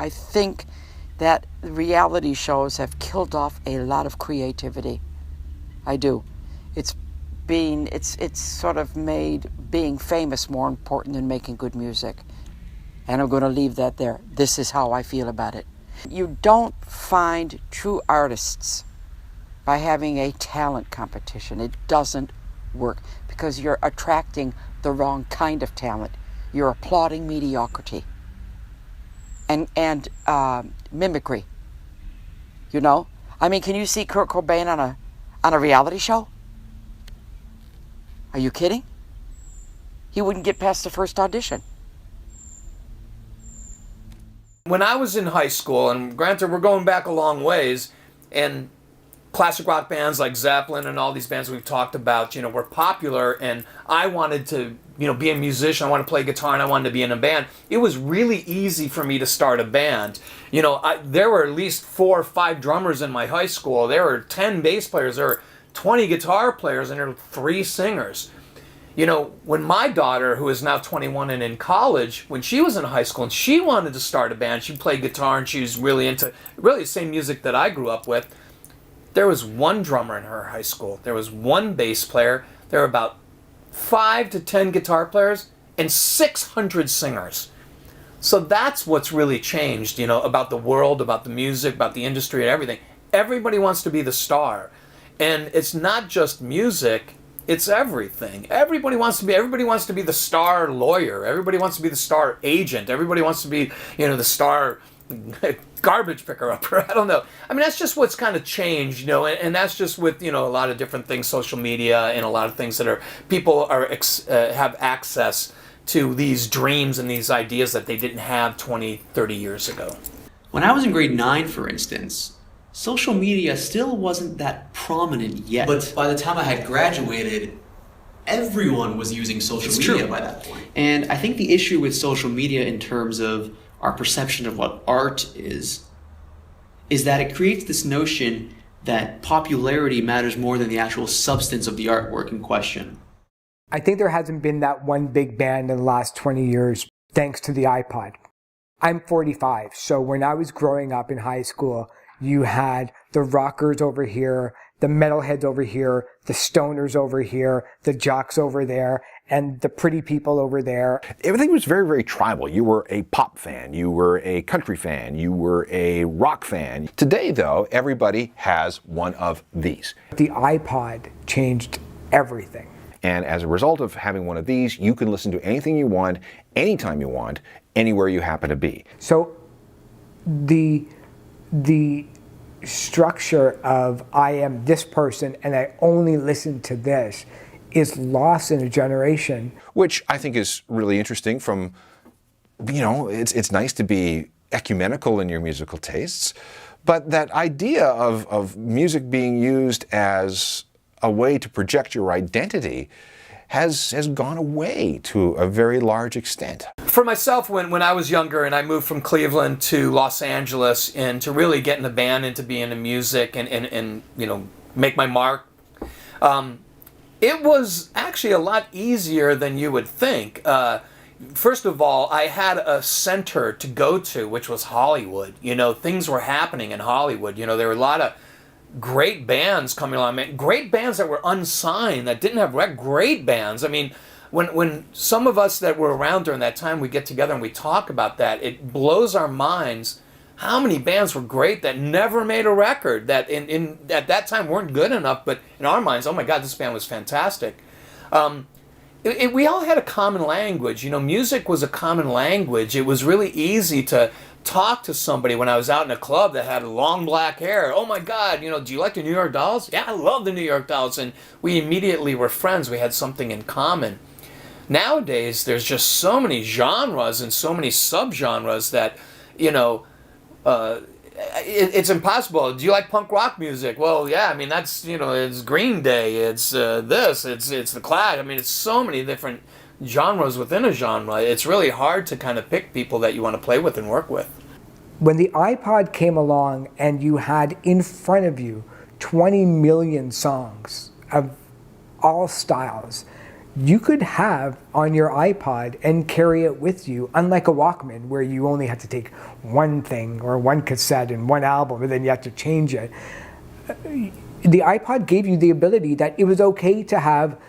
I think that reality shows have killed off a lot of creativity. I do. It's sort of made being famous more important than making good music. And I'm going to leave that there. This is how I feel about it. You don't find true artists by having a talent competition. It doesn't work because you're attracting the wrong kind of talent. You're applauding mediocrity and mimicry. You know? I mean, can you see Kurt Cobain on a reality show? Are you kidding? He wouldn't get past the first audition. When I was in high school, and granted we're going back a long ways, and classic rock bands like Zeppelin and all these bands we've talked about, were popular, and I wanted to, be a musician. I wanted to play guitar, and I wanted to be in a band. It was really easy for me to start a band. There were at least 4 or 5 drummers in my high school. There were 10 bass players. There were 20 guitar players, and there were 3 singers. When my daughter, who is now 21 and in college, when she was in high school and she wanted to start a band, she played guitar and she was really into the same music that I grew up with. There was 1 drummer in her high school. There was 1 bass player. There were about 5 to 10 guitar players and 600 singers. So that's what's really changed, about the world, about the music, about the industry and everything. Everybody wants to be the star. And it's not just music, it's everything. Everybody wants to be the star lawyer. Everybody wants to be the star agent. Everybody wants to be, the star garbage picker upper. I don't know. I mean, that's just what's kind of changed, and that's just with, a lot of different things, social media and a lot of things that people have access to these dreams and these ideas that they didn't have 20, 30 years ago. When I was in grade 9, for instance, social media still wasn't that prominent yet. But by the time I had graduated, everyone was using social media by that point. And I think the issue with social media in terms of our perception of what art is that it creates this notion that popularity matters more than the actual substance of the artwork in question. I think there hasn't been that one big band in the last 20 years thanks to the iPod. I'm 45, so when I was growing up in high school, you had the rockers over here, the metalheads over here, the stoners over here, the jocks over there, and the pretty people over there. Everything was very, very tribal. You were a pop fan, you were a country fan, you were a rock fan. Today, though, everybody has one of these. The iPod changed everything. And as a result of having one of these, you can listen to anything you want, anytime you want, anywhere you happen to be. So the structure of I am this person and I only listen to this is lost in a generation. Which I think is really interesting from, it's nice to be ecumenical in your musical tastes, but that idea of music being used as a way to project your identity has gone away to a very large extent. For myself, when I was younger and I moved from Cleveland to Los Angeles and to really get in the band and to be into music and make my mark, it was actually a lot easier than you would think. First of all, I had a center to go to, which was Hollywood. Things were happening in Hollywood. There were a lot of great bands coming along, great bands that were unsigned, that didn't have great bands. I mean, when some of us that were around during that time, we get together and we talk about that, it blows our minds how many bands were great that never made a record, that at that time weren't good enough, but in our minds, oh my God, this band was fantastic. We all had a common language. Music was a common language. It was really easy to talk to somebody when I was out in a club that had long black hair. Oh my God, do you like the New York Dolls? Yeah, I love the New York Dolls. And we immediately were friends. We had something in common. Nowadays, there's just so many genres and so many subgenres that, it's impossible. Do you like punk rock music? Well, yeah, I mean, that's, it's Green Day, it's it's the Clash. I mean, it's so many different genres within a genre. It's really hard to kind of pick people that you want to play with and work with. When the iPod came along and you had in front of you 20 million songs of all styles, you could have on your iPod and carry it with you, unlike a Walkman where you only had to take one thing or one cassette and one album and then you had to change it. The iPod gave you the ability that it was okay to have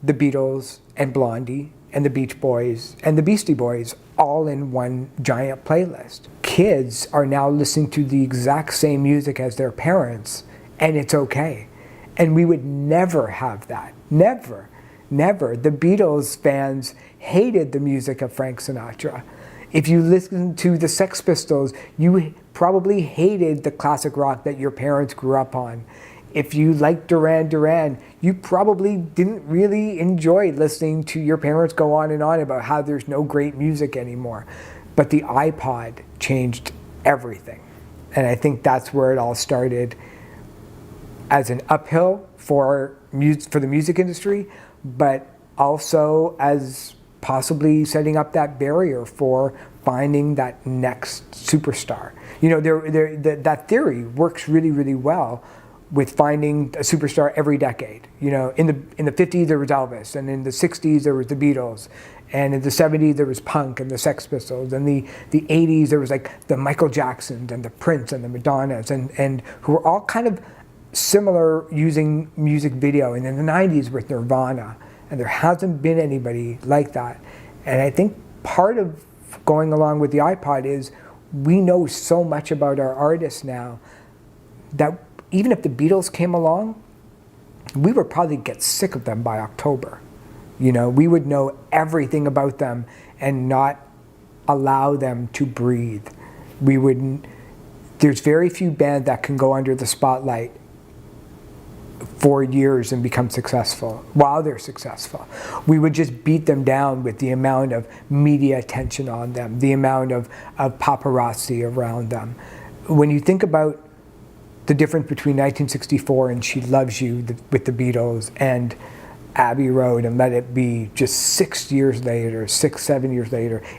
the Beatles and Blondie and the Beach Boys and the Beastie Boys all in one giant playlist. Kids are now listening to the exact same music as their parents, and it's okay. And we would never have that. Never. Never. The Beatles fans hated the music of Frank Sinatra. If you listen to the Sex Pistols, you probably hated the classic rock that your parents grew up on. If you liked Duran Duran, you probably didn't really enjoy listening to your parents go on and on about how there's no great music anymore. But the iPod changed everything. And I think that's where it all started, as an uphill for the music industry, but also as possibly setting up that barrier for finding that next superstar. You know, that theory works really, really well with finding a superstar every decade. You know, in the 50s there was Elvis, and in the 60s there was the Beatles, and in the 70s there was punk and the Sex Pistols, and the 80s there was like the Michael Jacksons and the Prince and the Madonnas, and who were all kind of similar using music video. And in the 90s with Nirvana, and there hasn't been anybody like that. And I think part of going along with the iPod is we know so much about our artists now that even if the Beatles came along, we would probably get sick of them by October. You know, we would know everything about them and not allow them to breathe. There's very few bands that can go under the spotlight for years and become successful while they're successful. We would just beat them down with the amount of media attention on them, the amount of paparazzi around them. When you think about the difference between 1964 and She Loves You with the Beatles and Abbey Road and Let It Be just 7 years later,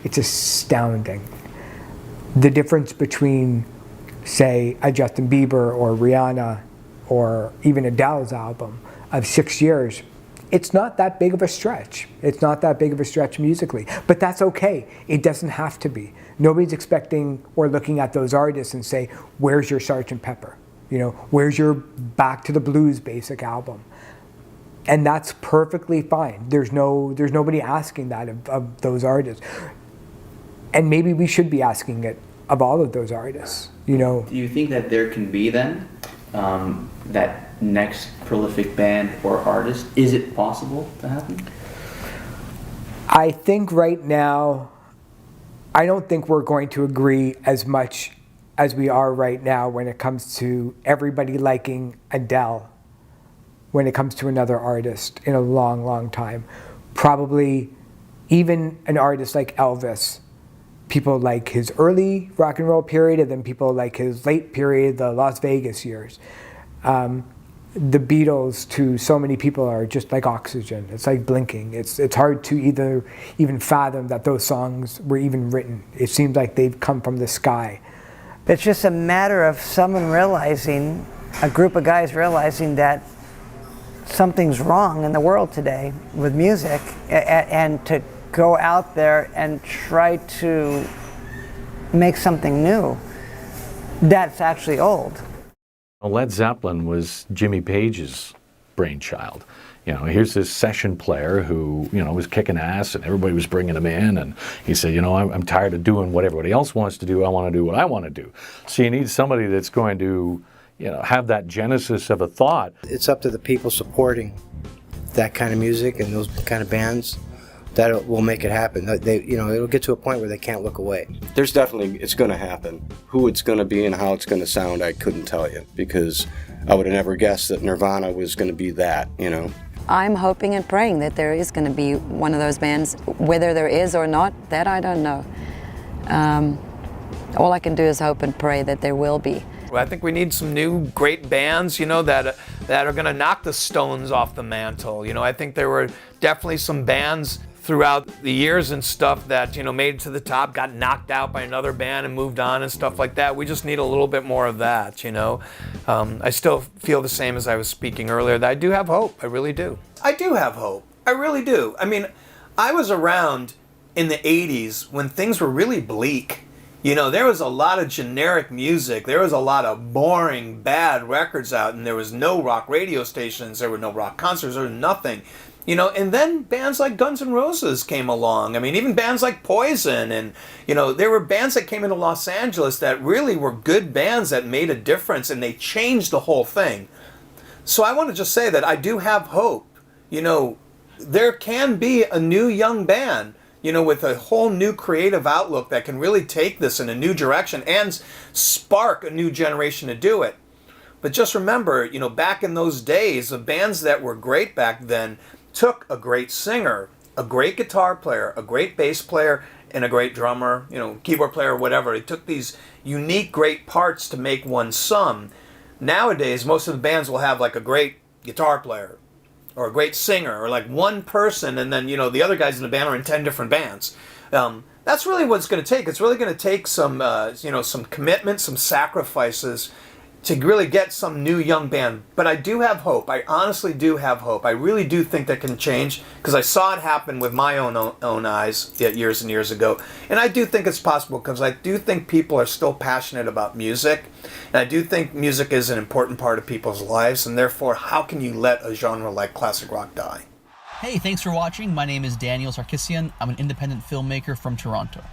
it's astounding. The difference between, say, a Justin Bieber or Rihanna or even Adele's album of 6 years, it's not that big of a stretch. It's not that big of a stretch musically, but that's okay. It doesn't have to be. Nobody's expecting or looking at those artists and say, where's your Sgt. Pepper? You know, where's your Back to the Blues basic album? And that's perfectly fine. There's nobody asking that of those artists. And maybe we should be asking it of all of those artists, you know. Do you think that there can be then that next prolific band or artist? Is it possible to happen? I think right now, I don't think we're going to agree as much as we are right now when it comes to everybody liking Adele, when it comes to another artist in a long, long time. Probably even an artist like Elvis, people like his early rock and roll period, and then people like his late period, the Las Vegas years. The Beatles to so many people are just like oxygen. It's like blinking. It's hard to even fathom that those songs were even written. It seems like they've come from the sky. It's just a matter of someone realizing, a group of guys realizing that something's wrong in the world today with music, and to go out there and try to make something new that's actually old. Led Zeppelin was Jimmy Page's brainchild. You know, here's this session player who, you know, was kicking ass and everybody was bringing him in, and he said, you know, I'm tired of doing what everybody else wants to do. I want to do what I want to do. So you need somebody that's going to, you know, have that genesis of a thought. It's up to the people supporting that kind of music and those kind of bands that will make it happen. It'll get to a point where they can't look away. There's definitely, it's going to happen. Who it's going to be and how it's going to sound, I couldn't tell you, because I would have never guessed that Nirvana was going to be that, you know. I'm hoping and praying that there is going to be one of those bands. Whether there is or not, that I don't know. All I can do is hope and pray that there will be. I think we need some new great bands, you know, that are going to knock the Stones off the mantle. You know, I think there were definitely some bands throughout the years and stuff that, you know, made it to the top, got knocked out by another band and moved on and stuff like that. We just need a little bit more of that, you know. I still feel the same as I was speaking earlier, that I do have hope. I really do. I do have hope. I really do. I mean, I was around in the 80s when things were really bleak. You know, there was a lot of generic music. There was a lot of boring, bad records out, and there was no rock radio stations. There were no rock concerts. There was nothing. You know, and then bands like Guns N' Roses came along. I mean, even bands like Poison, and, you know, there were bands that came into Los Angeles that really were good bands that made a difference, and they changed the whole thing. So I want to just say that I do have hope. You know, there can be a new young band, you know, with a whole new creative outlook that can really take this in a new direction and spark a new generation to do it. But just remember, you know, back in those days, the bands that were great back then took a great singer, a great guitar player, a great bass player, and a great drummer, you know, keyboard player, whatever. It took these unique, great parts to make one sum. Nowadays, most of the bands will have like a great guitar player or a great singer or like one person, and then, you know, the other guys in the band are in 10 different bands. That's really what it's going to take. It's really going to take some, you know, some commitment, some sacrifices to really get some new young band. But I do have hope. I honestly do have hope. I really do think that can change, because I saw it happen with my own eyes years and years ago. And I do think it's possible, because I do think people are still passionate about music. And I do think music is an important part of people's lives. And therefore, how can you let a genre like classic rock die? Hey, thanks for watching. My name is Daniel Sarkissian. I'm an independent filmmaker from Toronto.